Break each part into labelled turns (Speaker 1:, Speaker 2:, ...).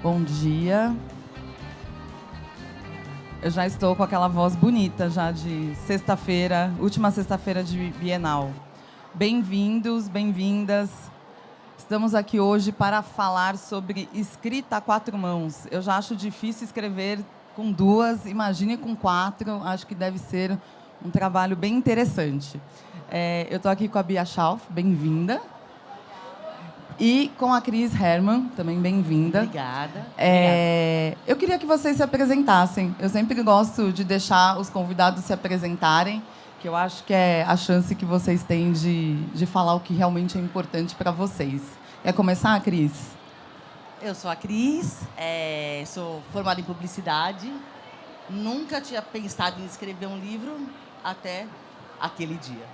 Speaker 1: Bom dia. Eu já estou com aquela voz bonita já de sexta-feira, última sexta-feira de Bienal. Bem-vindos, bem-vindas. Estamos aqui hoje para falar sobre escrita a quatro mãos. Eu já acho difícil escrever com duas, imagine com quatro. Acho que deve ser um trabalho bem interessante. Eu estou aqui com a Bia Schauf, bem-vinda. E com a Cris Herman, também bem-vinda.
Speaker 2: Obrigada.
Speaker 1: Eu queria que vocês se apresentassem. Eu sempre gosto de deixar os convidados se apresentarem, que eu acho que é a chance que vocês têm de falar o que realmente é importante para vocês. Quer começar, Cris?
Speaker 2: Eu sou a Cris, sou formada em publicidade. Nunca tinha pensado em escrever um livro até aquele dia.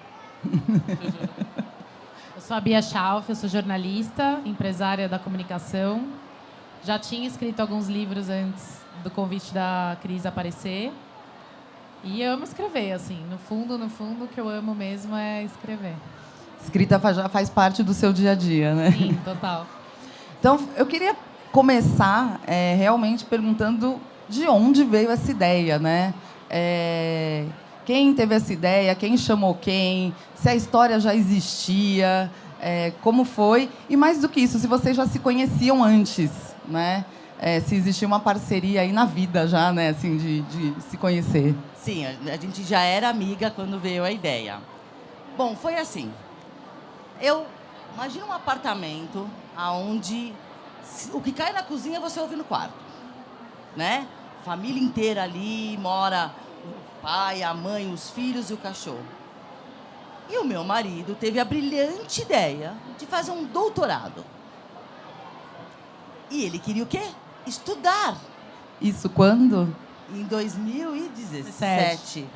Speaker 3: Eu sou a Bia Schauf, eu sou jornalista, empresária da comunicação. Já tinha escrito alguns livros antes do convite da Cris aparecer. E amo escrever, assim. No fundo, o que eu amo mesmo é escrever.
Speaker 1: Escrita já faz parte do seu dia a dia, né?
Speaker 3: Sim, total.
Speaker 1: Então, eu queria começar realmente perguntando de onde veio essa ideia, né? Quem teve essa ideia, quem chamou quem, se a história já existia, como foi. E mais do que isso, se vocês já se conheciam antes, né? Se existia uma parceria aí na vida já, né? Assim, de se conhecer.
Speaker 2: Sim, a gente já era amiga quando veio a ideia. Bom, foi assim. Imagina um apartamento onde o que cai na cozinha você ouve no quarto, né? Família inteira ali, mora o pai, a mãe, os filhos e o cachorro. E o meu marido teve a brilhante ideia de fazer um doutorado. E ele queria o quê? Estudar.
Speaker 1: Isso quando?
Speaker 2: Em 2017.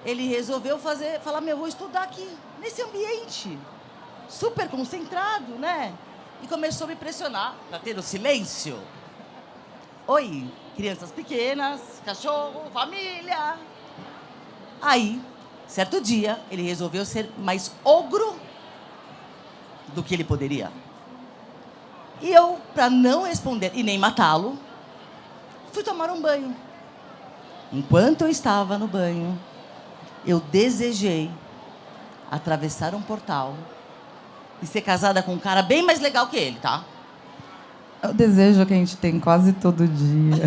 Speaker 2: Ele resolveu falar, vou estudar aqui, nesse ambiente. Super concentrado, né? E começou a me pressionar para ter o silêncio. Oi, crianças pequenas, cachorro, família. Aí, certo dia, ele resolveu ser mais ogro do que ele poderia. E eu, para não responder e nem matá-lo, fui tomar um banho. Enquanto eu estava no banho, eu desejei atravessar um portal e ser casada com um cara bem mais legal que ele, tá?
Speaker 1: É o desejo que a gente tem quase todo dia.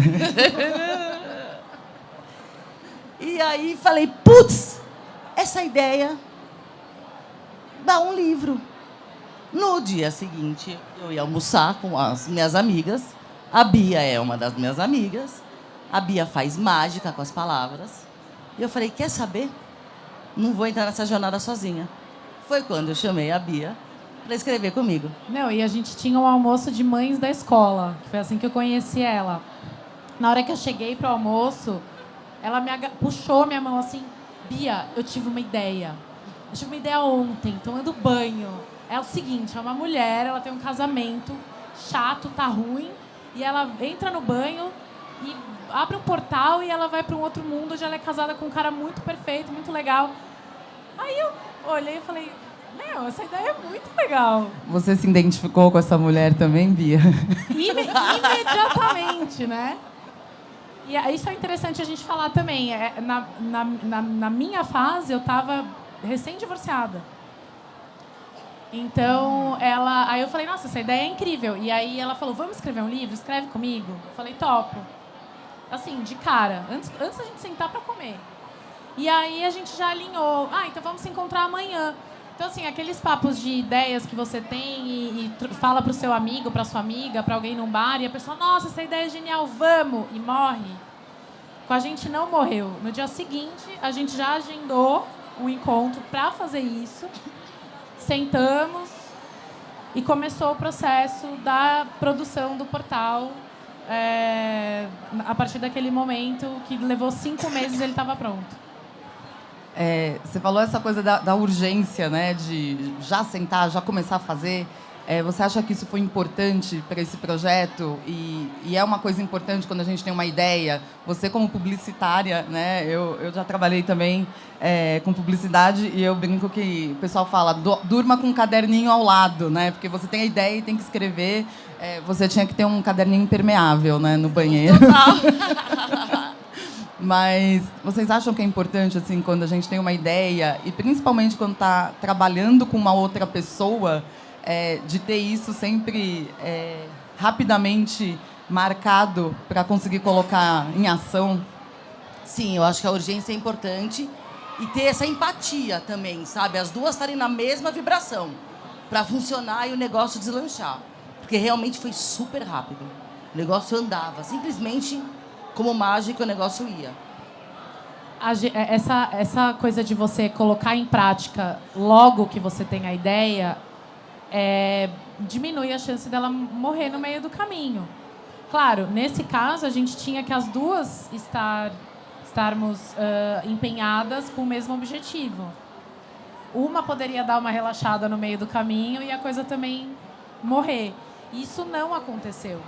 Speaker 2: E aí falei, putz, essa ideia dá um livro. No dia seguinte, eu ia almoçar com as minhas amigas. A Bia é uma das minhas amigas. A Bia faz mágica com as palavras. E eu falei, quer saber? Não vou entrar nessa jornada sozinha. Foi quando eu chamei a Bia para escrever comigo.
Speaker 3: Não, e a gente tinha um almoço de mães da escola, que foi assim que eu conheci ela. Na hora que eu cheguei pro almoço, ela puxou minha mão assim, Bia, eu tive uma ideia. Eu tive uma ideia ontem, tomando banho. É o seguinte, é uma mulher, ela tem um casamento chato, tá ruim, e ela entra no banho e abre um portal e ela vai para um outro mundo onde ela é casada com um cara muito perfeito, muito legal. Aí eu olhei e falei, essa ideia é muito legal.
Speaker 1: Você se identificou com essa mulher também, Bia?
Speaker 3: Imediatamente, né? E isso é interessante a gente falar também. Na minha fase, eu estava recém-divorciada. Então, aí eu falei, nossa, essa ideia é incrível. E aí ela falou, vamos escrever um livro? Escreve comigo. Eu falei, topo. Assim, de cara, antes da gente sentar para comer. E aí a gente já alinhou. Então vamos se encontrar amanhã. Então, assim, aqueles papos de ideias que você tem e fala pro seu amigo, pra sua amiga, pra alguém num bar, e a pessoa, nossa, essa ideia é genial, vamos! E morre. Com a gente não morreu. No dia seguinte, a gente já agendou um encontro pra fazer isso. Sentamos e começou o processo da produção do portal. A partir daquele momento, que levou 5 meses, ele estava pronto.
Speaker 1: Você falou essa coisa da urgência, né? De já sentar, já começar a fazer. Você acha que isso foi importante para esse projeto? E é uma coisa importante quando a gente tem uma ideia? Você, como publicitária, né? Eu já trabalhei também com publicidade e eu brinco que o pessoal fala, durma com um caderninho ao lado, né? Porque você tem a ideia e tem que escrever. Você tinha que ter um caderninho impermeável, né, no banheiro. Mas vocês acham que é importante, assim, quando a gente tem uma ideia, e principalmente quando está trabalhando com uma outra pessoa, de ter isso sempre rapidamente marcado para conseguir colocar em ação?
Speaker 2: Sim, eu acho que a urgência é importante e ter essa empatia também, sabe? As duas estarem na mesma vibração para funcionar e o negócio deslanchar. Porque realmente foi super rápido. O negócio andava, simplesmente como mágica o negócio ia.
Speaker 3: Essa coisa de você colocar em prática logo que você tem a ideia diminui a chance dela morrer no meio do caminho. Claro, nesse caso, a gente tinha que as duas estarmos empenhadas com o mesmo objetivo. Uma poderia dar uma relaxada no meio do caminho e a coisa também morrer. Isso não aconteceu.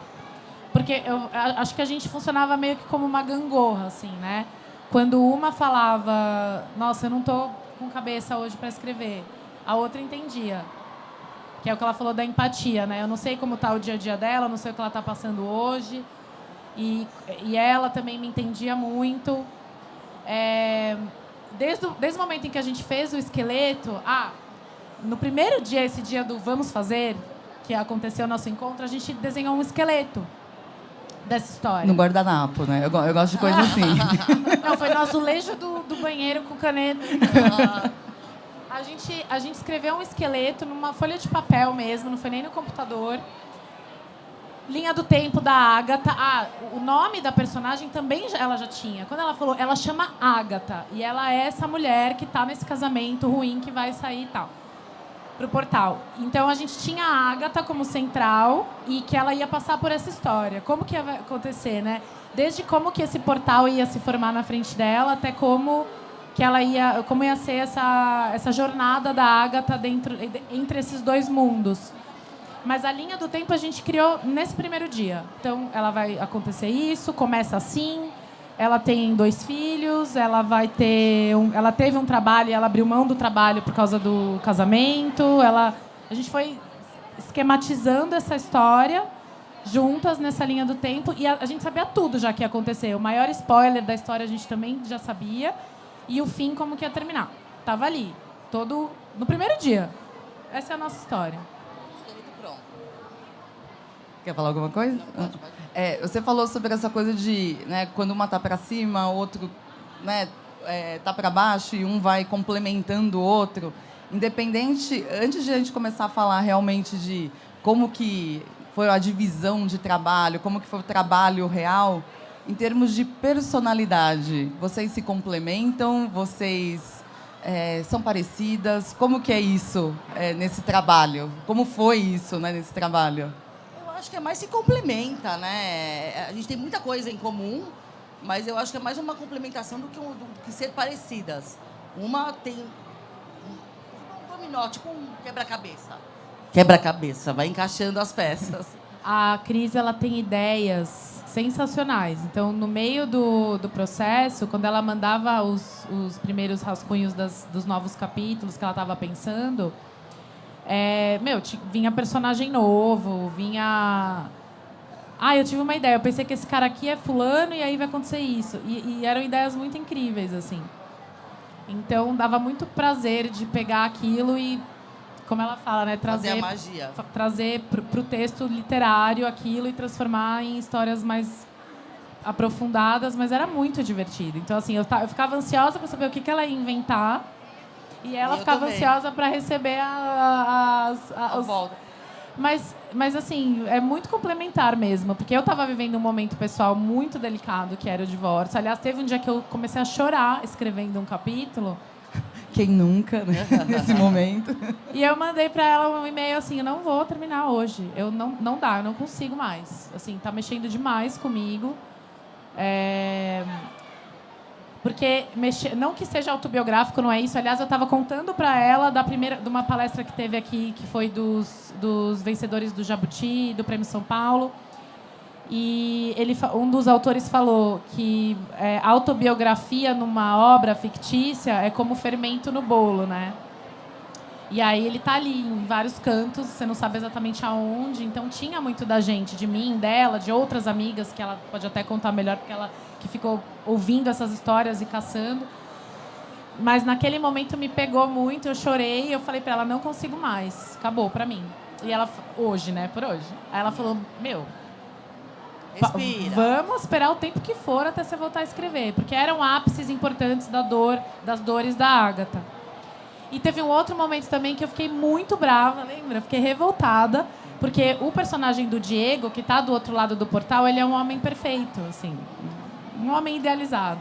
Speaker 3: Porque eu acho que a gente funcionava meio que como uma gangorra, assim, né? Quando uma falava, nossa, eu não tô com cabeça hoje para escrever, a outra entendia. Que é o que ela falou da empatia, né? Eu não sei como tá o dia a dia dela, não sei o que ela tá passando hoje. E ela também me entendia muito. Desde o momento em que a gente fez o esqueleto... no primeiro dia, esse dia do Vamos Fazer, que aconteceu o nosso encontro, a gente desenhou um esqueleto dessa história.
Speaker 1: No guardanapo, né? Eu gosto de coisa assim.
Speaker 3: Não, foi no azulejo do banheiro com caneta. A gente escreveu um esqueleto numa folha de papel mesmo, não foi nem no computador. Linha do tempo da Ágata. O nome da personagem também ela já tinha. Quando ela falou, ela chama Ágata. E ela é essa mulher que está nesse casamento ruim que vai sair e tal. Pro portal. Então, a gente tinha a Ágata como central e que ela ia passar por essa história. Como que ia acontecer, né? Desde como que esse portal ia se formar na frente dela, até como ia ser essa jornada da Ágata entre esses dois mundos. Mas a linha do tempo a gente criou nesse primeiro dia. Então, ela vai acontecer isso, começa assim, ela tem 2 filhos, ela teve um trabalho e ela abriu mão do trabalho por causa do casamento. A gente foi esquematizando essa história juntas nessa linha do tempo e a gente sabia tudo já que ia acontecer. O maior spoiler da história a gente também já sabia e o fim como que ia terminar. Tava ali, todo no primeiro dia. Essa é a nossa história.
Speaker 1: Quer falar alguma coisa? Pode. Você falou sobre essa coisa de, né, quando uma tá para cima, o outro, né, tá para baixo e um vai complementando o outro. Independente, antes de a gente começar a falar realmente de como que foi a divisão de trabalho, como que foi o trabalho real, em termos de personalidade, vocês se complementam? Vocês são parecidas? Como que é isso nesse trabalho? Como foi isso, né, nesse trabalho?
Speaker 2: Acho que é mais se complementa, né? A gente tem muita coisa em comum, mas eu acho que é mais uma complementação do que ser parecidas. Uma tem um dominó, tipo um quebra-cabeça. Quebra-cabeça, vai encaixando as peças.
Speaker 3: A Cris, ela tem ideias sensacionais. Então, no meio do processo, quando ela mandava os primeiros rascunhos dos novos capítulos que ela estava pensando... vinha personagem novo, vinha... eu tive uma ideia, eu pensei que esse cara aqui é fulano e aí vai acontecer isso. E eram ideias muito incríveis, assim. Então, dava muito prazer de pegar aquilo e, como ela fala, né,
Speaker 2: fazer a magia.
Speaker 3: Trazer pro texto literário aquilo e transformar em histórias mais aprofundadas, mas era muito divertido. Então, assim, eu ficava ansiosa para saber o que ela ia inventar. E ela ficava ansiosa para receber a volta. Mas, assim, é muito complementar mesmo. Porque eu estava vivendo um momento pessoal muito delicado, que era o divórcio. Aliás, teve um dia que eu comecei a chorar escrevendo um capítulo.
Speaker 1: Quem nunca, né? Nesse momento.
Speaker 3: E eu mandei para ela um e-mail assim, eu não vou terminar hoje. Não dá, eu não consigo mais. Assim, tá mexendo demais comigo. Porque não que seja autobiográfico, não é isso. Aliás, eu estava contando para ela de uma palestra que teve aqui, que foi dos vencedores do Jabuti, do Prêmio São Paulo. E um dos autores falou que autobiografia numa obra fictícia é como fermento no bolo, né? E aí ele tá ali em vários cantos, você não sabe exatamente aonde. Então tinha muito da gente, de mim, dela, de outras amigas, que ela pode até contar melhor, porque ela que ficou ouvindo essas histórias e caçando. Mas naquele momento me pegou muito, eu chorei, eu falei pra ela, não consigo mais, acabou pra mim. E ela, hoje, né, por hoje. Aí ela falou,
Speaker 2: respira.
Speaker 3: Vamos esperar o tempo que for até você voltar a escrever. Porque eram ápices importantes das dores da Ágata. E teve um outro momento também que eu fiquei muito brava, lembra? Eu fiquei revoltada, porque o personagem do Diego, que está do outro lado do portal, ele é um homem perfeito, assim, um homem idealizado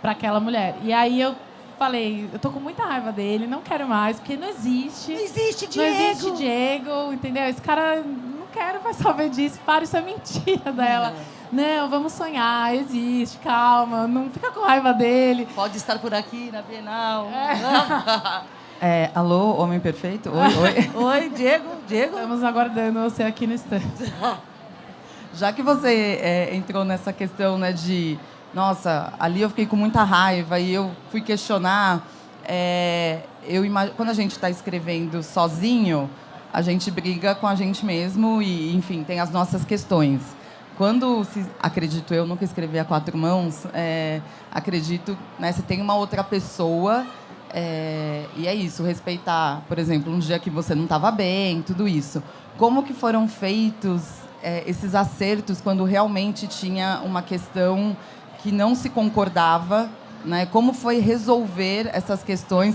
Speaker 3: para aquela mulher. E aí eu falei, eu tô com muita raiva dele, não quero mais, porque não existe.
Speaker 2: Não existe Diego!
Speaker 3: Não existe Diego, entendeu? Esse cara, não quero mais saber disso, para, isso é mentira dela. Não, vamos sonhar, existe, calma, não fica com raiva dele.
Speaker 2: Pode estar por aqui na Bienal.
Speaker 1: Alô, homem perfeito? Oi.
Speaker 2: Oi, Diego.
Speaker 3: Estamos aguardando você aqui no estande.
Speaker 1: Já que você entrou nessa questão, né, de... Nossa, ali eu fiquei com muita raiva e eu fui questionar. Quando a gente está escrevendo sozinho, a gente briga com a gente mesmo e, enfim, tem as nossas questões. Quando, acredito eu, nunca escrevi a quatro mãos, acredito, né, você tem uma outra pessoa e é isso, respeitar, por exemplo, um dia que você não estava bem, tudo isso. Como que foram feitos esses acertos quando realmente tinha uma questão que não se concordava, né? Como foi resolver essas questões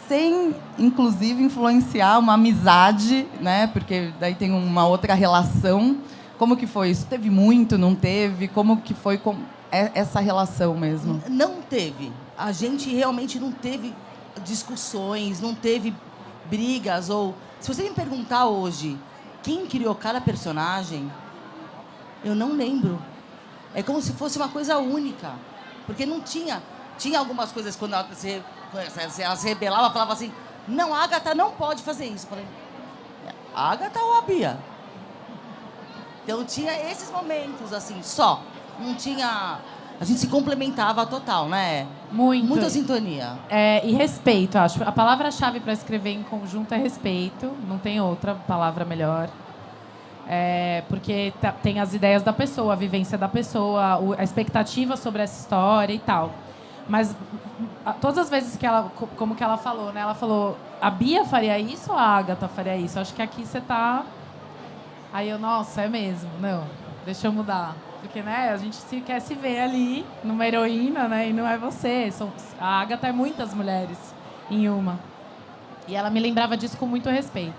Speaker 1: sem, inclusive, influenciar uma amizade, né? Porque daí tem uma outra relação. Como que foi isso? Teve muito, não teve? Como que foi com essa relação mesmo?
Speaker 2: Não teve. A gente realmente não teve discussões, não teve brigas. Ou se você me perguntar hoje quem criou cada personagem, eu não lembro. É como se fosse uma coisa única. Porque não tinha... Tinha algumas coisas, quando ela se rebelava, falava assim, não, a Ágata não pode fazer isso. Eu falei, a Ágata ou a Bia? Então tinha esses momentos, assim, só. Não tinha... A gente se complementava total, né?
Speaker 3: Muito.
Speaker 2: Muita sintonia.
Speaker 3: E respeito, acho. A palavra-chave para escrever em conjunto é respeito. Não tem outra palavra melhor. Porque tem as ideias da pessoa, a vivência da pessoa, a expectativa sobre essa história e tal. Mas todas as vezes que ela... Como que ela falou, né? Ela falou, a Bia faria isso ou a Ágata faria isso? Acho que aqui você tá... Aí eu, nossa, é mesmo. Não, deixa eu mudar. Porque, né, a gente quer se ver ali numa heroína, né? E não é você. A Ágata é muitas mulheres em uma. E ela me lembrava disso com muito respeito.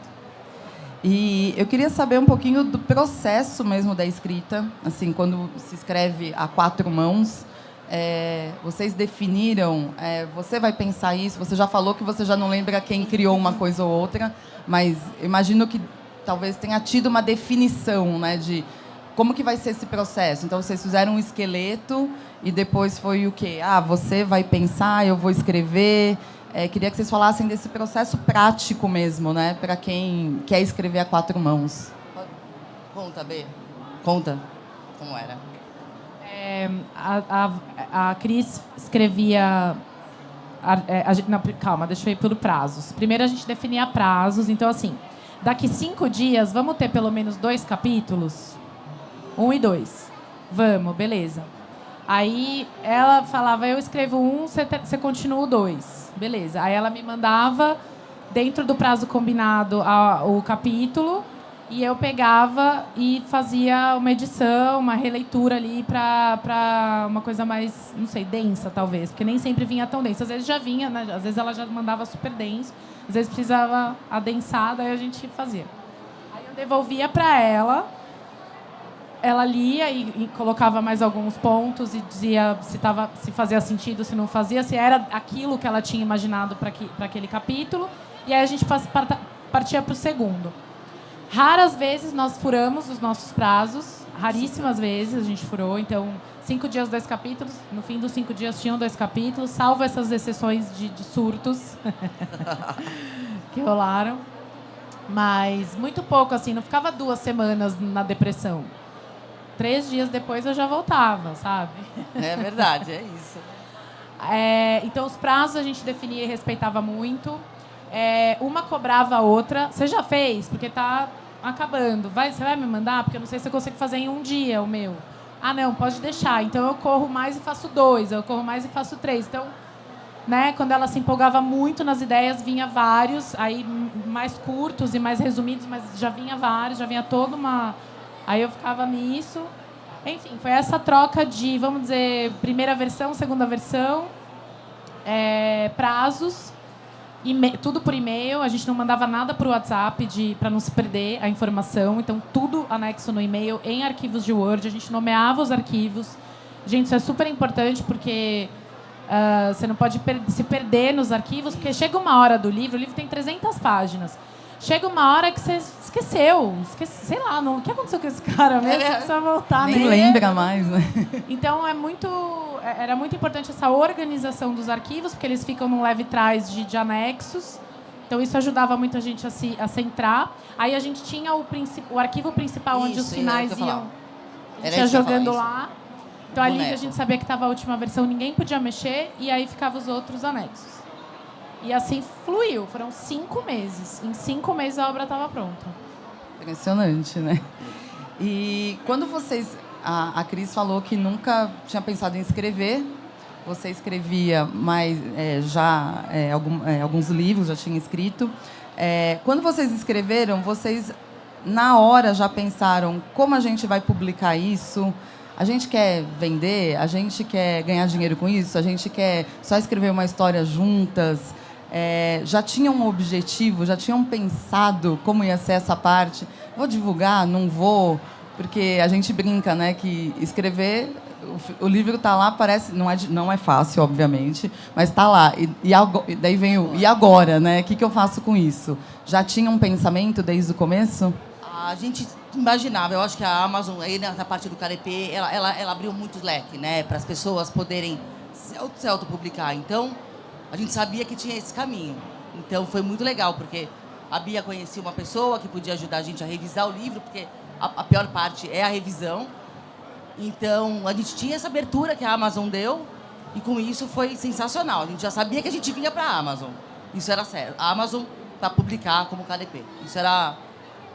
Speaker 1: E eu queria saber um pouquinho do processo mesmo da escrita. Assim, quando se escreve a quatro mãos, vocês definiram... você vai pensar isso? Você já falou que você já não lembra quem criou uma coisa ou outra, mas eu imagino que talvez tenha tido uma definição, né, de como que vai ser esse processo. Então, vocês fizeram um esqueleto e depois foi o quê? Você vai pensar, eu vou escrever. Queria que vocês falassem desse processo prático mesmo, né, para quem quer escrever a quatro mãos.
Speaker 2: Conta, B. Conta como era.
Speaker 3: A Cris escrevia... calma, deixa eu ir por prazos. Primeiro, a gente definia prazos. Então, assim... Daqui 5 dias, vamos ter pelo menos 2 capítulos? 1 e 2. Vamos, beleza. Aí ela falava, eu escrevo 1, você continua o 2. Beleza. Aí ela me mandava, dentro do prazo combinado, o capítulo, e eu pegava e fazia uma edição, uma releitura ali para uma coisa mais, não sei, densa, talvez. Porque nem sempre vinha tão densa. Às vezes já vinha, né? Às vezes ela já mandava super denso. Às vezes precisava adensar, daí a gente fazia. Aí eu devolvia para ela lia e colocava mais alguns pontos e dizia se fazia sentido, se não fazia, se era aquilo que ela tinha imaginado para aquele capítulo. E aí a gente partia para o segundo. Raras vezes nós furamos os nossos prazos, raríssimas vezes a gente furou. Então, 5 dias, 2 capítulos. No fim dos 5 dias tinham 2 capítulos, salvo essas exceções de surtos que rolaram. Mas muito pouco, assim, não ficava 2 semanas na depressão. 3 dias depois eu já voltava, sabe?
Speaker 2: É verdade, é isso.
Speaker 3: Então, os prazos a gente definia e respeitava muito. Uma cobrava a outra. Você já fez? Porque tá acabando. Você vai me mandar? Porque eu não sei se eu consigo fazer em um dia o meu. Ah, não, pode deixar. Então, eu corro mais e faço 2. Eu corro mais e faço 3. Então, né, quando ela se empolgava muito nas ideias, vinha vários. Aí, mais curtos e mais resumidos, mas já vinha vários. Já vinha toda uma... Aí, eu ficava nisso. Enfim, foi essa troca de, vamos dizer, primeira versão, segunda versão, prazos, tudo por e-mail. A gente não mandava nada por WhatsApp para não se perder a informação. Então, tudo anexo no e-mail, em arquivos de Word. A gente nomeava os arquivos. Gente, isso é super importante porque você não pode se perder nos arquivos, porque chega uma hora do livro, o livro tem 300 páginas. Chega uma hora que você esqueceu. Sei lá, o que aconteceu com esse cara mesmo? Você precisa voltar
Speaker 1: Nem
Speaker 3: nele.
Speaker 1: lembra mais, né?
Speaker 3: Então, era muito importante essa organização dos arquivos, porque eles ficam num leve trás de anexos. Então, isso ajudava muito a gente a centrar. Aí, a gente tinha o arquivo principal, onde os finais iam... A gente ia jogando lá. Então, ali que a gente sabia que estava a última versão, ninguém podia mexer. E aí, ficavam os outros anexos. E assim fluiu. Foram 5 meses. Em 5 meses a obra estava pronta.
Speaker 1: Impressionante, né? E quando vocês... A Cris falou que nunca tinha pensado em escrever. Você escrevia mais alguns livros, já tinha escrito. Quando vocês escreveram, vocês na hora já pensaram como a gente vai publicar isso? A gente quer vender? A gente quer ganhar dinheiro com isso? A gente quer só escrever uma história juntas? Já tinham um objetivo? Já tinham pensado como ia ser essa parte? Vou divulgar? Não vou? Porque a gente brinca, né, que escrever... O livro está lá, parece... Não é fácil, obviamente, mas está lá. E daí vem e agora, né? O que eu faço com isso? Já tinha um pensamento desde o começo?
Speaker 2: A gente imaginava. Eu acho que a Amazon, aí na parte do KDP, ela abriu muito leque, né? Para as pessoas poderem se autopublicar. Então, a gente sabia que tinha esse caminho. Então, foi muito legal, porque a Bia conhecia uma pessoa que podia ajudar a gente a revisar o livro, porque a pior parte é a revisão. Então, a gente tinha essa abertura que a Amazon deu, e com isso foi sensacional. A gente já sabia que a gente vinha para a Amazon. Isso era certo. A Amazon para publicar como KDP. Isso era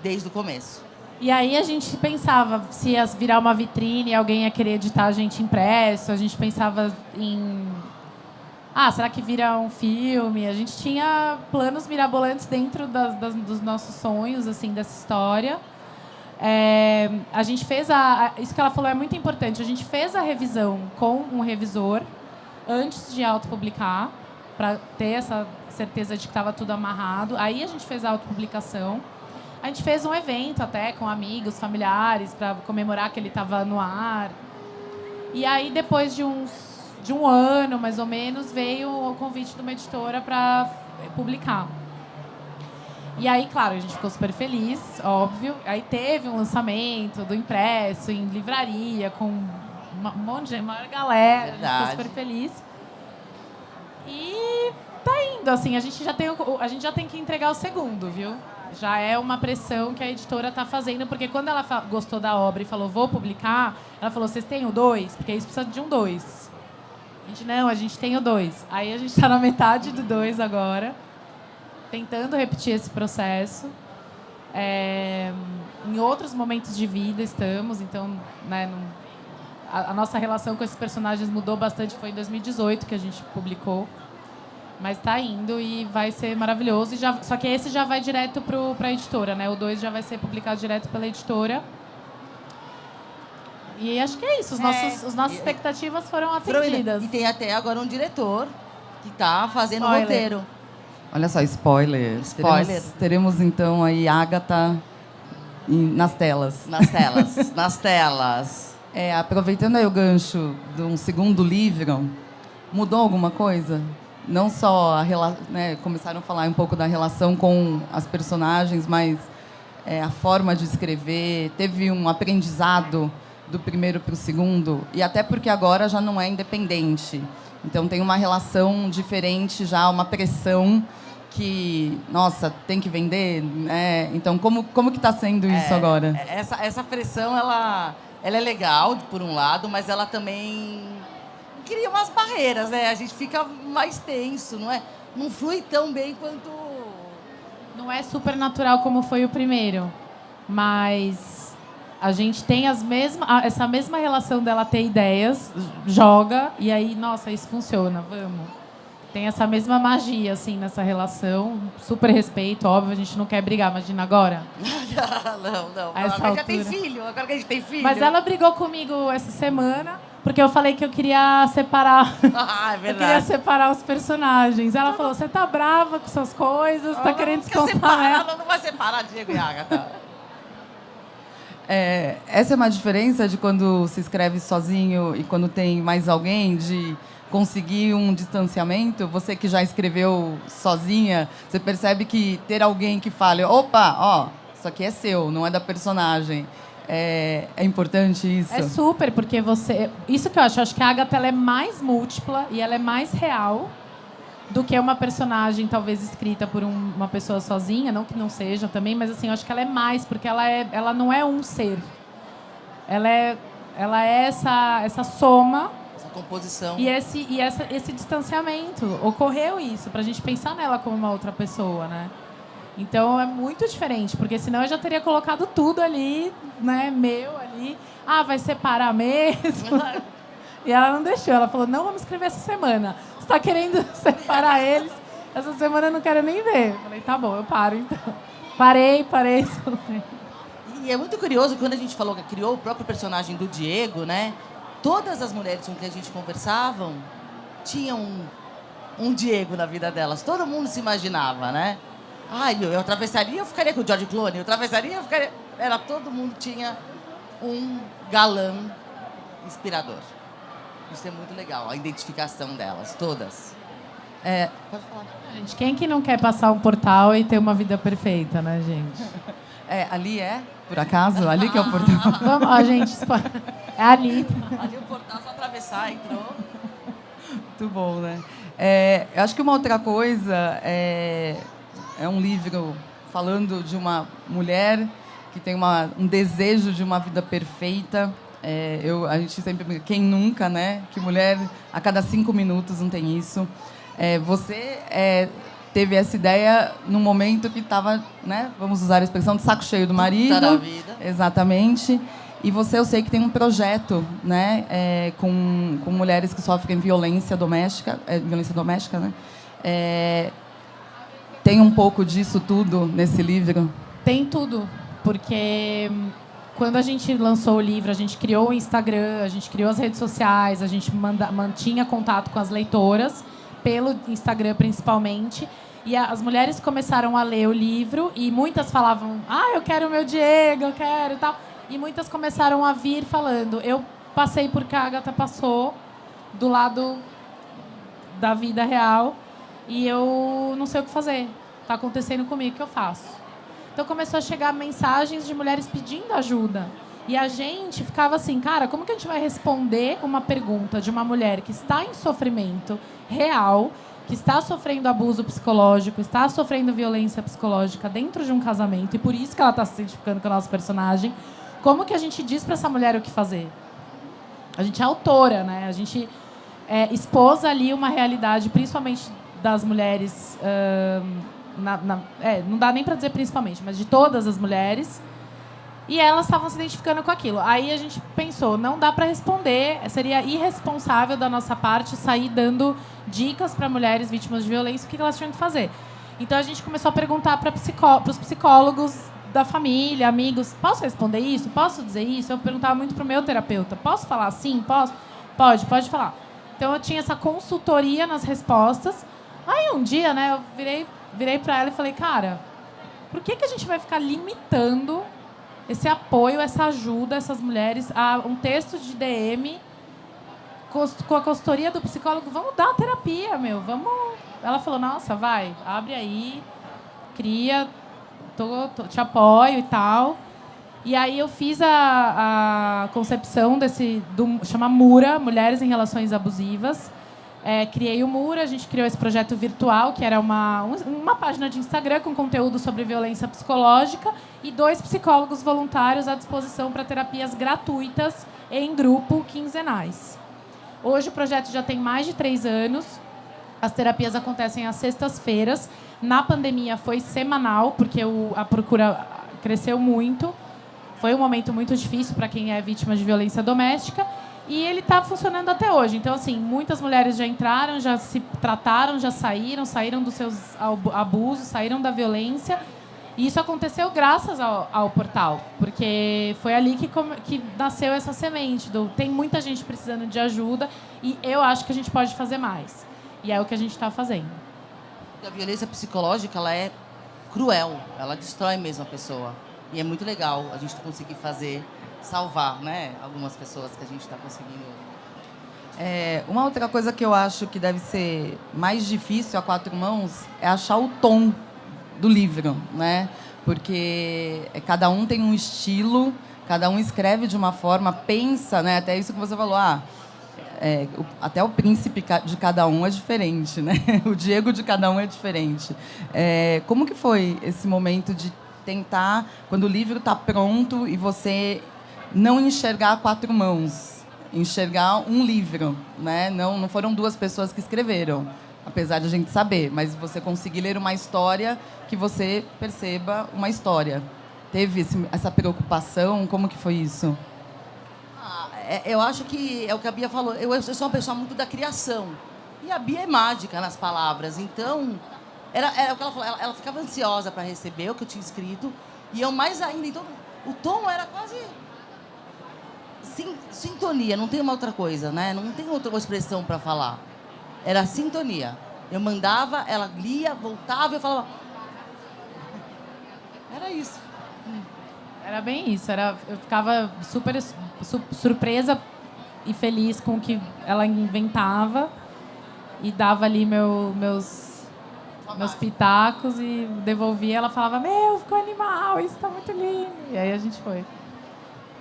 Speaker 2: desde o começo.
Speaker 3: E aí a gente pensava se ia virar uma vitrine, alguém ia querer editar a gente impresso. A gente pensava em... será que vira um filme? A gente tinha planos mirabolantes dentro dos nossos sonhos, assim, dessa história. A gente fez isso que ela falou é muito importante. A gente fez a revisão com um revisor antes de autopublicar, para ter essa certeza de que estava tudo amarrado. Aí a gente fez a autopublicação. A gente fez um evento até com amigos, familiares, para comemorar que ele estava no ar. E aí, depois de um ano, mais ou menos, veio o convite de uma editora para publicar. E aí, claro, a gente ficou super feliz, óbvio. Aí teve um lançamento do impresso em livraria, com um monte de gente, maior galera.
Speaker 2: Verdade.
Speaker 3: A gente ficou super feliz. E tá indo, assim, a gente já tem que entregar o segundo, viu? Já é uma pressão que a editora tá fazendo, porque quando ela gostou da obra e falou, vou publicar, ela falou, vocês têm o 2? Porque isso precisa de um 2. A gente tem o 2. Aí a gente tá na metade do 2 agora, tentando repetir esse processo. Em outros momentos de vida estamos, então, né, a nossa relação com esses personagens mudou bastante. Foi em 2018 que a gente publicou, mas está indo e vai ser maravilhoso. Só que esse já vai direto para a editora, né? O 2 já vai ser publicado direto pela editora. E acho que é isso. As nossas expectativas foram atendidas.
Speaker 2: E tem até agora um diretor que está fazendo o roteiro.
Speaker 1: Olha só, spoiler. Teremos então aí Agatha nas telas.
Speaker 2: Nas telas.
Speaker 1: Aproveitando aí o gancho de um segundo livro, mudou alguma coisa? Não só começaram a falar um pouco da relação com as personagens, mas a forma de escrever? Teve um aprendizado do primeiro para o segundo? E até porque agora já não é independente. Então, tem uma relação diferente já, uma pressão que, nossa, tem que vender, né? Então, como que está sendo isso agora?
Speaker 2: Essa pressão, ela é legal, por um lado, mas ela também cria umas barreiras, né? A gente fica mais tenso, não é? Não flui tão bem quanto...
Speaker 3: Não é super natural como foi o primeiro, mas a gente tem essa mesma relação dela ter ideias, joga, e aí, nossa, isso funciona, vamos. Tem essa mesma magia, assim, nessa relação. Super respeito, óbvio, a gente não quer brigar, imagina agora.
Speaker 2: Não.
Speaker 3: Agora
Speaker 2: já tem filho, agora que a gente tem filho.
Speaker 3: Mas ela brigou comigo essa semana, porque eu falei que eu queria separar.
Speaker 2: É verdade.
Speaker 3: Eu queria separar os personagens. Ela falou, você tá brava com suas coisas, tá querendo descontar ela.
Speaker 2: Não vai separar Diego e Agatha.
Speaker 1: Essa é uma diferença de quando se escreve sozinho e quando tem mais alguém, de conseguir um distanciamento? Você que já escreveu sozinha, você percebe que ter alguém que fale, opa, ó, isso aqui é seu, não é da personagem. É importante isso?
Speaker 3: É super, porque você... Isso que eu acho que a Agatha ela é mais múltipla e ela é mais real do que uma personagem talvez escrita por uma pessoa sozinha, não que não seja também, mas assim, eu acho que ela é mais, porque ela não é um ser. Ela é essa soma,
Speaker 2: essa composição.
Speaker 3: E esse distanciamento. Ocorreu isso, pra gente pensar nela como uma outra pessoa, né? Então é muito diferente, porque senão eu já teria colocado tudo ali, né, meu ali. Ah, vai separar mesmo. E ela não deixou, ela falou, não, vamos escrever essa semana. Você está querendo separar eles? Essa semana eu não quero nem ver. Eu falei, tá bom, eu paro então. Parei.
Speaker 2: E é muito curioso que quando a gente falou que criou o próprio personagem do Diego, né? Todas as mulheres com quem a gente conversavam tinham um Diego na vida delas. Todo mundo se imaginava, né? Eu atravessaria, eu ficaria com o George Clooney. Eu atravessaria, eu ficaria... Todo mundo tinha um galã inspirador. Isso é muito legal, a identificação delas, todas. Pode falar.
Speaker 3: Gente, quem que não quer passar um portal e ter uma vida perfeita, né, gente?
Speaker 1: Ali por acaso? Ali que é o portal?
Speaker 3: Vamos, ó, gente, é ali.
Speaker 2: Ali o portal, só atravessar, entrou.
Speaker 1: Muito bom, né? Eu acho que uma outra coisa é um livro falando de uma mulher que tem um desejo de uma vida perfeita. A gente sempre brinca, quem nunca, né? Que mulher, a cada 5 minutos não tem isso. Você teve essa ideia num momento que estava, né? Vamos usar a expressão, de saco cheio do marido.
Speaker 2: Puta da vida.
Speaker 1: Exatamente. E você, eu sei que tem um projeto, né? Com mulheres que sofrem violência doméstica. Violência doméstica, né? Tem um pouco disso tudo nesse livro?
Speaker 3: Tem tudo, porque quando a gente lançou o livro, a gente criou o Instagram, a gente criou as redes sociais, a gente mantinha contato com as leitoras, pelo Instagram principalmente, e as mulheres começaram a ler o livro e muitas falavam, eu quero o meu Diego, eu quero e tal. E muitas começaram a vir falando, eu passei por que a Agatha passou, do lado da vida real, e eu não sei o que fazer. Está acontecendo comigo, o que eu faço? Então começou a chegar mensagens de mulheres pedindo ajuda. E a gente ficava assim, cara, como que a gente vai responder uma pergunta de uma mulher que está em sofrimento real, que está sofrendo abuso psicológico, está sofrendo violência psicológica dentro de um casamento, e por isso que ela está se identificando com o nosso personagem? Como que a gente diz para essa mulher o que fazer? A gente é autora, né? A gente expôs ali uma realidade, principalmente das mulheres... não dá nem para dizer principalmente, mas de todas as mulheres, e elas estavam se identificando com aquilo. Aí a gente pensou, não dá para responder, seria irresponsável da nossa parte sair dando dicas para mulheres vítimas de violência o que elas tinham que fazer. Então a gente começou a perguntar para os psicólogos da família, amigos, posso responder isso? Posso dizer isso? Eu perguntava muito para o meu terapeuta, posso falar assim? Posso? Pode falar. Então eu tinha essa consultoria nas respostas. Aí um dia, né, eu virei para ela e falei, cara, por que a gente vai ficar limitando esse apoio, essa ajuda a essas mulheres a um texto de DM com a consultoria do psicólogo? Vamos dar terapia, meu, vamos... Ela falou, nossa, vai, abre aí, cria, te apoio e tal. E aí eu fiz a concepção chama Mura, Mulheres em Relações Abusivas. Criei o Mura, a gente criou esse projeto virtual, que era uma página de Instagram com conteúdo sobre violência psicológica e 2 psicólogos voluntários à disposição para terapias gratuitas em grupo quinzenais. Hoje o projeto já tem mais de 3 anos. As terapias acontecem às sextas-feiras. Na pandemia foi semanal, porque a procura cresceu muito. Foi um momento muito difícil para quem é vítima de violência doméstica. E ele está funcionando até hoje. Então, assim, muitas mulheres já entraram, já se trataram, já saíram dos seus abusos, saíram da violência. E isso aconteceu graças ao portal, porque foi ali que nasceu essa semente. Tem muita gente precisando de ajuda e eu acho que a gente pode fazer mais. E é o que a gente está fazendo.
Speaker 2: A violência psicológica, ela é cruel, ela destrói mesmo a pessoa. E é muito legal a gente conseguir salvar, né, algumas pessoas que a gente está conseguindo.
Speaker 1: Uma outra coisa que eu acho que deve ser mais difícil a 4 mãos é achar o tom do livro, né? Porque cada um tem um estilo, cada um escreve de uma forma, pensa, né? Até isso que você falou, até o príncipe de cada um é diferente, né? O Diego de cada um é diferente. Como que foi esse momento de tentar, quando o livro está pronto e você não enxergar a 4 mãos, enxergar um livro, né? Não foram 2 pessoas que escreveram, apesar de a gente saber, mas você conseguir ler uma história que você perceba uma história. Teve essa preocupação? Como que foi isso?
Speaker 2: Eu acho que é o que a Bia falou. Eu sou uma pessoa muito da criação. E a Bia é mágica nas palavras. Então, era o que ela falou. Ela ficava ansiosa para receber o que eu tinha escrito. E eu mais ainda. Então, o tom era quase sintonia. Não tem uma outra coisa, né? Não tem outra expressão para falar. Era sintonia. Eu mandava, ela lia, voltava e eu falava... Era isso.
Speaker 3: Era bem isso. Eu ficava super surpresa e feliz com o que ela inventava e dava ali meus pitacos e devolvia. Ela falava, ficou animal, isso está muito lindo. E aí a gente foi.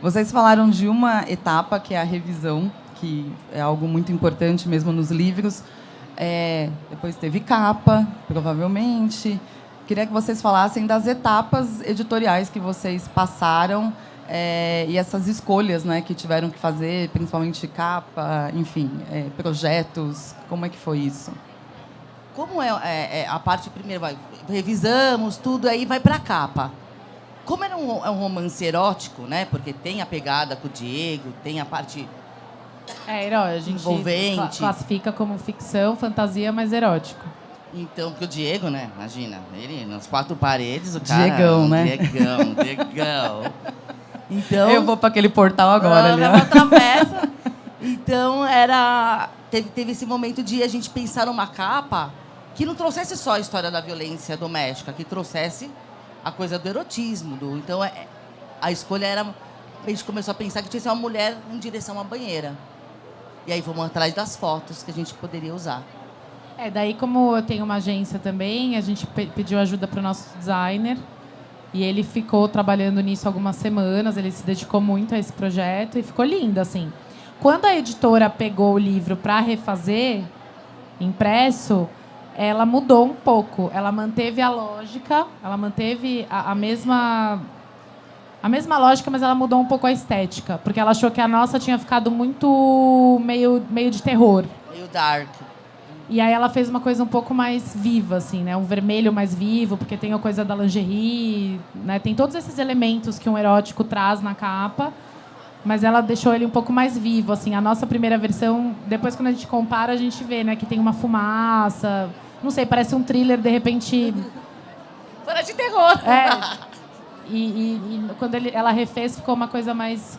Speaker 1: Vocês falaram de uma etapa, que é a revisão, que é algo muito importante mesmo nos livros. Depois teve capa, provavelmente. Queria que vocês falassem das etapas editoriais que vocês passaram e essas escolhas, né, que tiveram que fazer, principalmente capa, enfim, projetos. Como é que foi isso?
Speaker 2: Como a parte primeiro, revisamos tudo, aí vai para a capa. Como era um romance erótico, né, porque tem a pegada com o Diego, tem a parte
Speaker 3: a gente
Speaker 2: envolvente.
Speaker 3: Classifica como ficção, fantasia, mas erótico.
Speaker 2: Então, porque o Diego, né? Imagina, ele nas 4 paredes, o cara...
Speaker 1: Diegão, né?
Speaker 2: Diegão. Então...
Speaker 1: Eu vou para aquele portal agora, ali.
Speaker 2: Atravessa. Então, teve esse momento de a gente pensar numa capa que não trouxesse só a história da violência doméstica, que trouxesse a coisa do erotismo. Então, a escolha era... A gente começou a pensar que tinha que ser uma mulher em direção à banheira. E aí fomos atrás das fotos que a gente poderia usar.
Speaker 3: Daí como eu tenho uma agência também, a gente pediu ajuda para o nosso designer e ele ficou trabalhando nisso algumas semanas, ele se dedicou muito a esse projeto e ficou lindo, assim. Quando a editora pegou o livro para refazer, impresso, ela mudou um pouco. Ela manteve a lógica, ela manteve a mesma lógica, mas ela mudou um pouco a estética, porque ela achou que a nossa tinha ficado muito meio de terror.
Speaker 2: Meio dark.
Speaker 3: E aí ela fez uma coisa um pouco mais viva, assim, né? Um vermelho mais vivo, porque tem a coisa da lingerie, né? Tem todos esses elementos que um erótico traz na capa, mas ela deixou ele um pouco mais vivo, assim. A nossa primeira versão, depois quando a gente compara, a gente vê, né, que tem uma fumaça, não sei, parece um thriller, de repente...
Speaker 2: Fora de terror.
Speaker 3: E quando ela refez, ficou uma coisa mais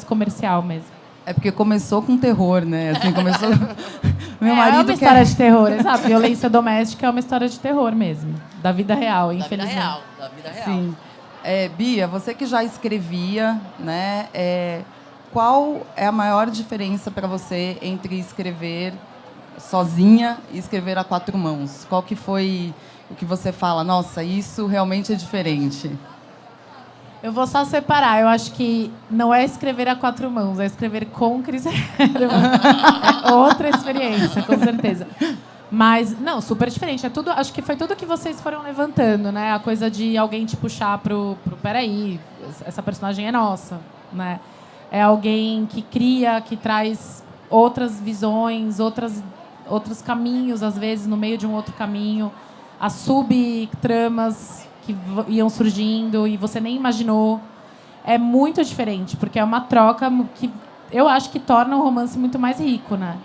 Speaker 3: comercial mesmo.
Speaker 1: É porque começou com terror, né? Assim, começou... Meu marido
Speaker 3: é uma história de terror, exato. Violência doméstica é uma história de terror mesmo. Da vida real, infelizmente.
Speaker 2: Da vida real.
Speaker 1: Sim. Bia, você que já escrevia, né? Qual é a maior diferença para você entre escrever sozinha e escrever a quatro mãos? Qual que foi o que você fala, nossa, isso realmente é diferente?
Speaker 3: Eu vou só separar. Eu acho que não é escrever a quatro mãos, é escrever com Cris Herrmann. É outra experiência, com certeza. Mas, não, super diferente. É tudo, acho que foi tudo que vocês foram levantando, né? A coisa de alguém te puxar pro peraí, essa personagem é nossa, né? É alguém que cria, que traz outras visões, outros caminhos, às vezes, no meio de um outro caminho. As subtramas que iam surgindo e você nem imaginou. É muito diferente, porque é uma troca que eu acho que torna o romance muito mais rico, né?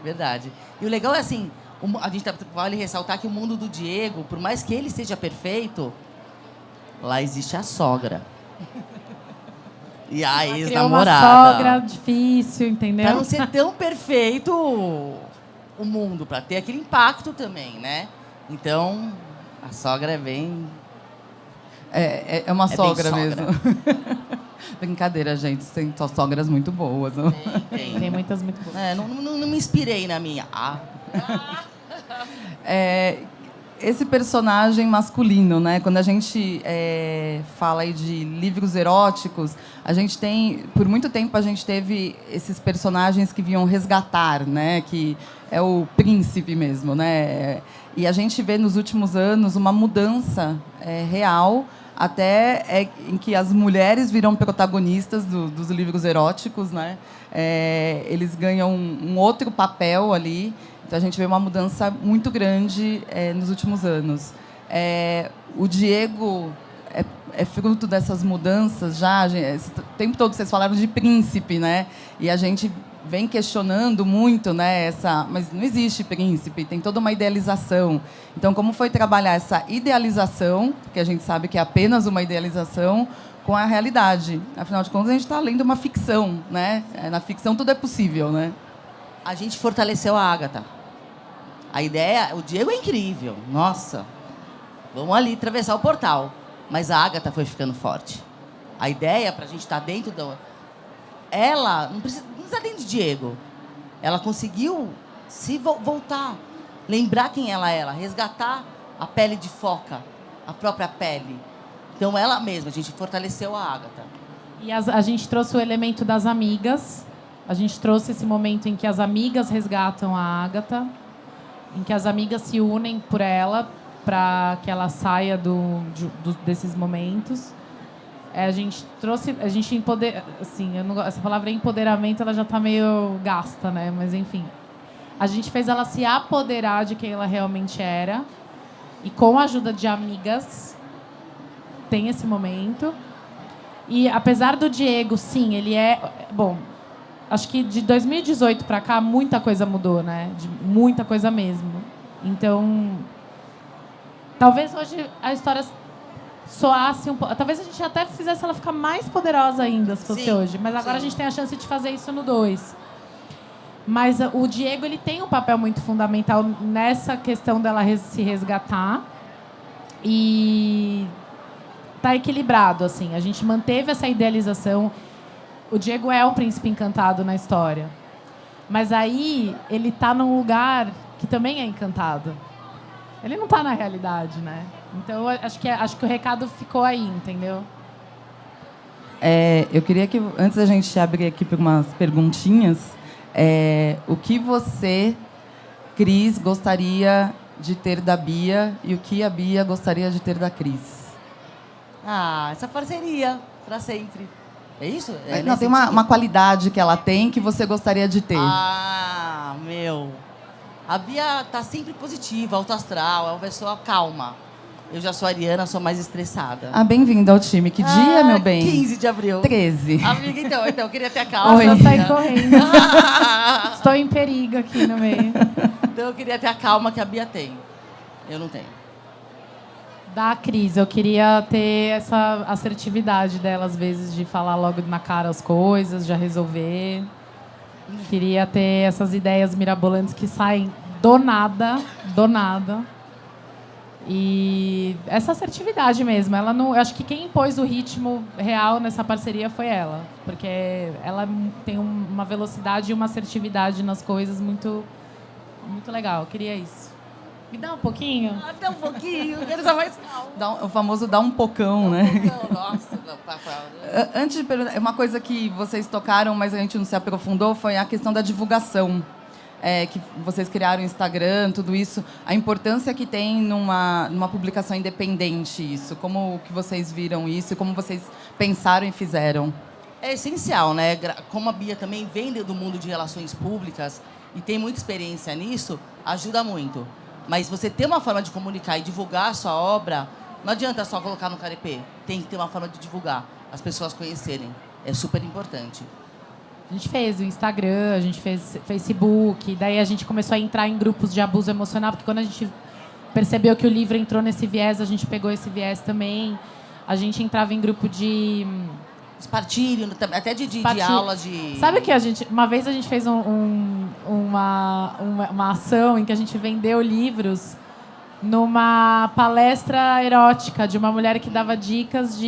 Speaker 2: Verdade. E o legal é assim, a gente vale ressaltar que o mundo do Diego, por mais que ele seja perfeito, lá existe a sogra. E a ex-namorada.
Speaker 3: Uma sogra difícil, entendeu?
Speaker 2: Pra não ser tão perfeito o mundo, pra ter aquele impacto também, né? Então, a sogra é bem...
Speaker 1: É uma sogra
Speaker 2: bem
Speaker 1: mesmo. Brincadeira, gente. Tem sogras muito boas. Não?
Speaker 3: Tem muitas muito boas.
Speaker 2: Não me inspirei na minha.
Speaker 1: Esse personagem masculino, né? Quando a gente fala aí de livros eróticos, a gente tem, por muito tempo, a gente teve esses personagens que vinham resgatar, né? Que é o príncipe mesmo, né? E a gente vê nos últimos anos uma mudança real, até em que as mulheres viram protagonistas dos livros eróticos, né? Eles ganham um outro papel ali. Então, a gente vê uma mudança muito grande nos últimos anos. O Diego é fruto dessas mudanças já. O tempo todo vocês falaram de príncipe, né? E a gente vem questionando muito, né, mas não existe príncipe, tem toda uma idealização. Então, como foi trabalhar essa idealização, que a gente sabe que é apenas uma idealização, com a realidade? Afinal de contas, a gente está lendo uma ficção, né? Na ficção tudo é possível, né?
Speaker 2: A gente fortaleceu a Ágata. A ideia, o Diego é incrível, nossa, vamos ali atravessar o portal. Mas a Ágata foi ficando forte. A ideia, para a gente estar dentro ela não precisa dentro de Diego. Ela conseguiu se voltar, lembrar quem ela era, resgatar a pele de foca, a própria pele. Então, ela mesma, a gente fortaleceu a Ágata.
Speaker 3: E a gente trouxe o elemento das amigas. A gente trouxe esse momento em que as amigas resgatam a Ágata, em que as amigas se unem por ela, para que ela saia desses momentos. A gente empodera, assim, essa palavra empoderamento, ela já está meio gasta, né? Mas enfim, a gente fez ela se apoderar de quem ela realmente era, e com a ajuda de amigas tem esse momento. E apesar do Diego, sim, ele bom, acho que de 2018 para cá muita coisa mudou, né? Muita coisa mesmo. Então, talvez hoje a história soasse um pouco. Talvez a gente até fizesse ela ficar mais poderosa ainda, se fosse hoje. Mas agora a gente tem a chance de fazer isso no 2. Mas o Diego, ele tem um papel muito fundamental nessa questão dela se resgatar. E tá equilibrado, assim. A gente manteve essa idealização. O Diego é um príncipe encantado na história. Mas aí ele tá num lugar que também é encantado. Ele não tá na realidade, né? Então, acho que o recado ficou aí, entendeu?
Speaker 1: Eu queria que, antes da gente abrir aqui para umas perguntinhas, o que você, Cris, gostaria de ter da Bia e o que a Bia gostaria de ter da Cris?
Speaker 2: Essa parceria, para sempre. É isso?
Speaker 1: Não, tem uma qualidade que ela tem que você gostaria de ter.
Speaker 2: A Bia tá sempre positiva, autoastral, é uma pessoa calma. Eu já sou ariana, sou mais estressada.
Speaker 1: Bem-vinda ao time. Que dia, meu bem?
Speaker 2: 15 de abril.
Speaker 1: 13.
Speaker 2: Amiga, então eu queria ter a calma.
Speaker 3: Eu saí correndo. Estou em perigo aqui no meio.
Speaker 2: Então eu queria ter a calma que a Bia tem. Eu não tenho.
Speaker 3: Da Cris, eu queria ter essa assertividade dela, às vezes, de falar logo na cara as coisas, já resolver. Queria ter essas ideias mirabolantes que saem do nada. E essa assertividade mesmo, ela não, eu acho que quem impôs o ritmo real nessa parceria foi ela, porque ela tem uma velocidade e uma assertividade nas coisas muito, muito legal. Eu queria isso. Me dá um pouquinho?
Speaker 2: Até um pouquinho, quero usar mais calma.
Speaker 1: O famoso dá um pocão, né?
Speaker 2: Nossa, não,
Speaker 1: Antes de perguntar, uma coisa que vocês tocaram, mas a gente não se aprofundou, foi a questão da divulgação. Que vocês criaram o Instagram, tudo isso, a importância que tem numa publicação independente isso, como que vocês viram isso e como vocês pensaram e fizeram?
Speaker 2: É essencial, né? Como a Bia também vem do mundo de relações públicas e tem muita experiência nisso, ajuda muito. Mas você ter uma forma de comunicar e divulgar a sua obra, não adianta só colocar no Carepê, tem que ter uma forma de divulgar, as pessoas conhecerem, é super importante.
Speaker 3: A gente fez o Instagram, a gente fez Facebook, daí a gente começou a entrar em grupos de abuso emocional, porque quando a gente percebeu que o livro entrou nesse viés, a gente pegou esse viés também. A gente entrava em grupo de...
Speaker 2: Espartilho, até de aula de...
Speaker 3: Sabe que uma vez a gente fez uma ação em que a gente vendeu livros numa palestra erótica de uma mulher que dava dicas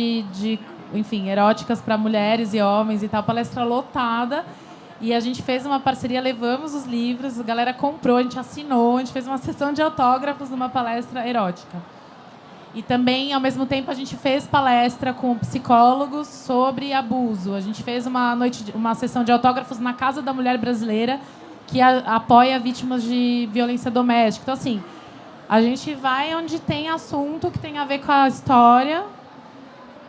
Speaker 3: enfim, eróticas para mulheres e homens e tal, palestra lotada. E a gente fez uma parceria, levamos os livros, a galera comprou, a gente assinou, a gente fez uma sessão de autógrafos numa palestra erótica. E também, ao mesmo tempo, a gente fez palestra com psicólogos sobre abuso. A gente fez uma sessão de autógrafos na Casa da Mulher Brasileira, que apoia vítimas de violência doméstica. Então, assim, a gente vai onde tem assunto que tem a ver com a história.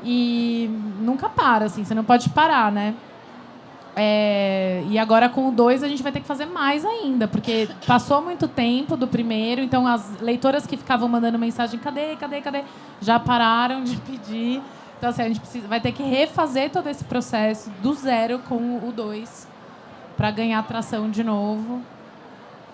Speaker 3: E nunca para, assim, você não pode parar, né? E agora com o 2 a gente vai ter que fazer mais ainda, porque passou muito tempo do primeiro, então as leitoras que ficavam mandando mensagem, cadê, já pararam de pedir. Então, assim, a gente vai ter que refazer todo esse processo do zero com o 2 para ganhar atração de novo.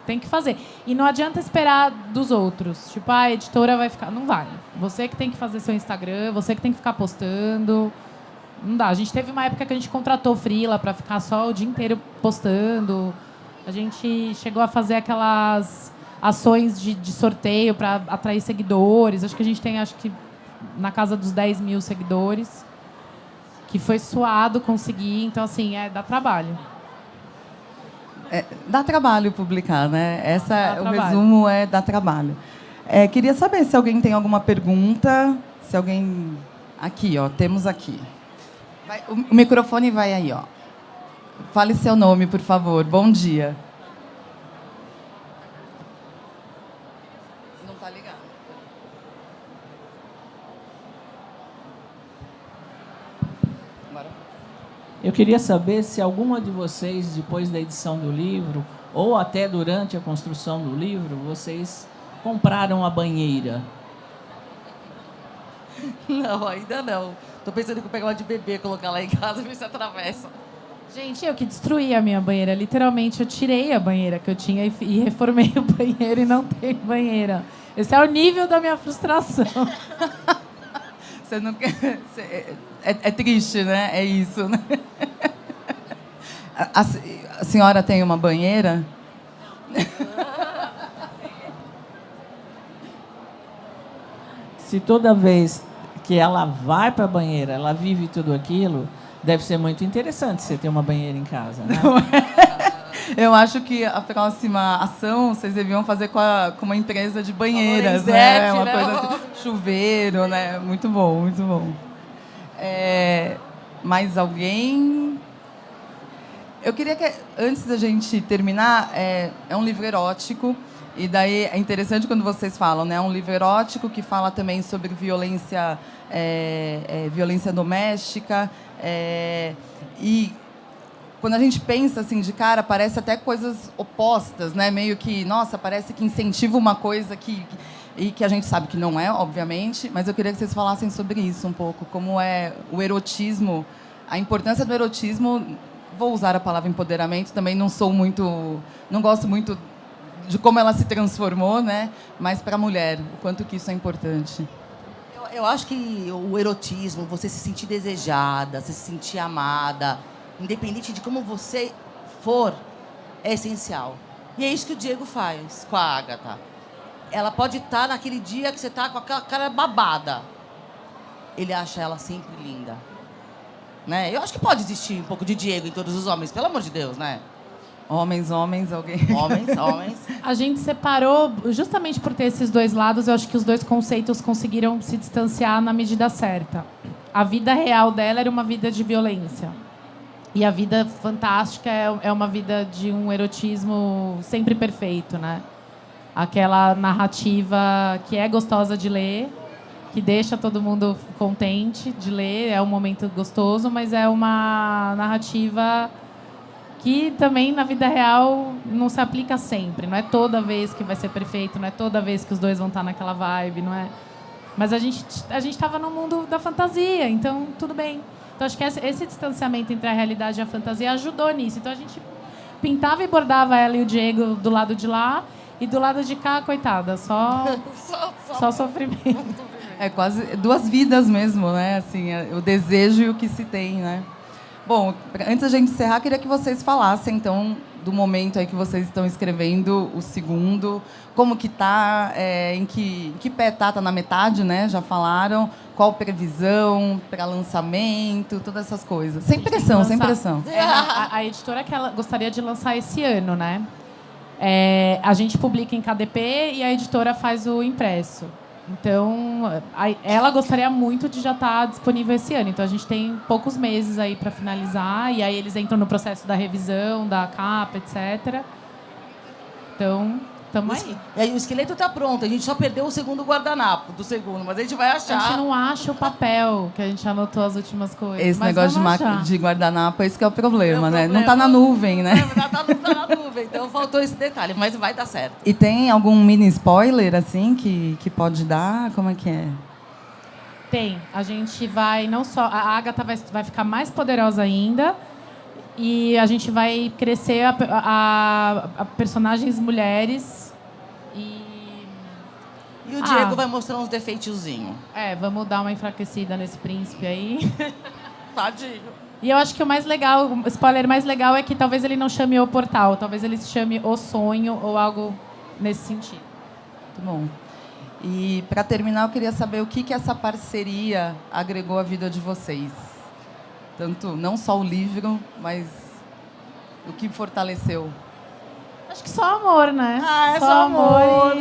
Speaker 3: Tem que fazer. E não adianta esperar dos outros. Tipo, a editora vai ficar... Não vai. Você que tem que fazer seu Instagram, você que tem que ficar postando. Não dá. A gente teve uma época que a gente contratou freela para ficar só o dia inteiro postando. A gente chegou a fazer aquelas ações de sorteio para atrair seguidores. Acho que a gente tem, na casa dos 10 mil seguidores. Que foi suado conseguir. Então, assim, dá trabalho.
Speaker 1: Dá trabalho publicar, né? O resumo dá trabalho. Queria saber se alguém tem alguma pergunta. Se alguém... Aqui, ó. Temos aqui. O microfone vai aí, ó. Fale seu nome, por favor. Bom dia. Não está ligado. Bora.
Speaker 4: Eu queria saber se alguma de vocês, depois da edição do livro, ou até durante a construção do livro, vocês compraram a banheira.
Speaker 2: Não, ainda não. Tô pensando em pegar uma de bebê, colocar lá em casa e ver se atravessa.
Speaker 3: Gente, eu que destruí a minha banheira. Literalmente, eu tirei a banheira que eu tinha e reformei o banheiro e não tem banheira. Esse é o nível da minha frustração.
Speaker 1: Você não quer... É triste, né? É isso, né? A senhora tem uma banheira?
Speaker 4: Se toda vez que ela vai para a banheira, ela vive tudo aquilo, deve ser muito interessante você ter uma banheira em casa, né?
Speaker 1: Eu acho que a próxima ação vocês deviam fazer com uma empresa de banheiras, né? Uma coisa assim, chuveiro, né? Muito bom, muito bom. Mais alguém? Eu queria que, antes da gente terminar, é um livro erótico, e daí é interessante quando vocês falam, né? É um livro erótico que fala também sobre violência, violência doméstica, e quando a gente pensa assim de cara, parece até coisas opostas, né? Meio que, nossa, parece que incentiva uma coisa e que a gente sabe que não é, obviamente, mas eu queria que vocês falassem sobre isso um pouco, como é o erotismo, a importância do erotismo. Vou usar a palavra empoderamento, também não gosto muito de como ela se transformou, né? Mas para a mulher, o quanto que isso é importante.
Speaker 2: Eu acho que o erotismo, você se sentir desejada, você se sentir amada, independente de como você for, é essencial. E é isso que o Diego faz com a Agatha. ela pode estar naquele dia que você tá com a cara babada. Ele acha ela sempre linda. Né? Eu acho que pode existir um pouco de Diego em todos os homens, pelo amor de Deus, né?
Speaker 1: Homens, alguém.
Speaker 2: Homens.
Speaker 3: A gente separou, justamente por ter esses dois lados, eu acho que os dois conceitos conseguiram se distanciar na medida certa. A vida real dela era uma vida de violência. E a vida fantástica é uma vida de um erotismo sempre perfeito, né? Aquela narrativa que é gostosa de ler, que deixa todo mundo contente de ler, é um momento gostoso, mas é uma narrativa que também na vida real não se aplica sempre. Não é toda vez que vai ser perfeito, não é toda vez que os dois vão estar naquela vibe, não é? Mas a gente estava no mundo da fantasia, então tudo bem. Então acho que esse distanciamento entre a realidade e a fantasia ajudou nisso. Então a gente pintava e bordava ela e o Diego do lado de lá, e do lado de cá, coitada, só sofrimento.
Speaker 1: É quase 2 vidas mesmo, né? Assim, o desejo e o que se tem, né? Bom, antes da gente encerrar, queria que vocês falassem, então, do momento aí que vocês estão escrevendo o segundo, como que tá, em que pé tá na metade, né? Já falaram, qual previsão para lançamento, todas essas coisas. Sem pressão, sem pressão.
Speaker 3: A editora que ela gostaria de lançar esse ano, né? A gente publica em KDP e a editora faz o impresso. Então, ela gostaria muito de já estar disponível esse ano. Então, a gente tem poucos meses aí para finalizar. E aí eles entram no processo da revisão, da capa, etc. Então, estamos aí.
Speaker 2: E aí o esqueleto está pronto. A gente só perdeu o segundo guardanapo do segundo, mas a gente vai achar.
Speaker 3: A gente não acha o papel que a gente anotou as últimas coisas.
Speaker 1: Esse
Speaker 3: mas
Speaker 1: negócio de guardanapo, esse que é o problema, né? Não está na nuvem, né?
Speaker 2: Não tá na nuvem, então faltou esse detalhe, mas vai dar certo.
Speaker 1: E tem algum mini spoiler, assim, que pode dar? Como é que é?
Speaker 3: Tem. A gente vai, não só... A Agatha vai ficar mais poderosa ainda, e a gente vai crescer a personagens mulheres.
Speaker 2: E o Diego vai mostrar uns defeitozinhos.
Speaker 3: Vamos dar uma enfraquecida nesse príncipe aí.
Speaker 2: Tadinho.
Speaker 3: E eu acho que o spoiler mais legal é que talvez ele não chame o portal, talvez ele se chame o sonho ou algo nesse sentido.
Speaker 1: Muito bom. E, para terminar, eu queria saber o que essa parceria agregou à vida de vocês. Tanto, não só o livro, mas o que fortaleceu.
Speaker 3: Acho que só amor, né?
Speaker 2: É só amor.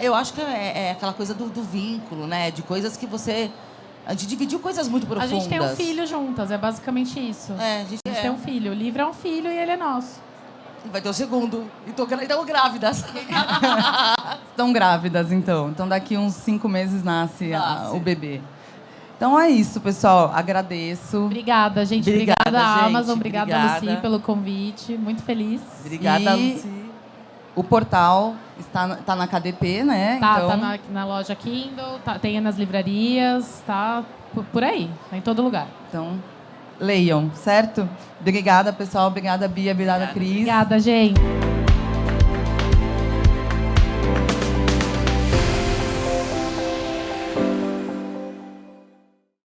Speaker 2: Eu acho que é aquela coisa do vínculo, né? De coisas que você... A gente dividiu coisas muito profundas.
Speaker 3: A gente tem um filho juntas, é basicamente isso.
Speaker 2: A gente
Speaker 3: tem um filho. O livro é um filho e ele é nosso.
Speaker 2: E vai ter o segundo. E estamos grávidas.
Speaker 1: Estão grávidas, então. Então, daqui uns 5 meses nasce o bebê. Então, é isso, pessoal. Agradeço.
Speaker 3: Obrigada, gente. Obrigada,
Speaker 2: gente.
Speaker 3: Amazon. Obrigada, Lucy, pelo convite. Muito feliz.
Speaker 2: Obrigada, Lucy.
Speaker 1: O portal tá na KDP, né?
Speaker 3: Tá na loja Kindle, tem nas livrarias, tá por aí, tá em todo lugar.
Speaker 1: Então, leiam, certo? Obrigada, pessoal. Obrigada, Bia. Obrigada, Cris.
Speaker 3: Obrigada, gente.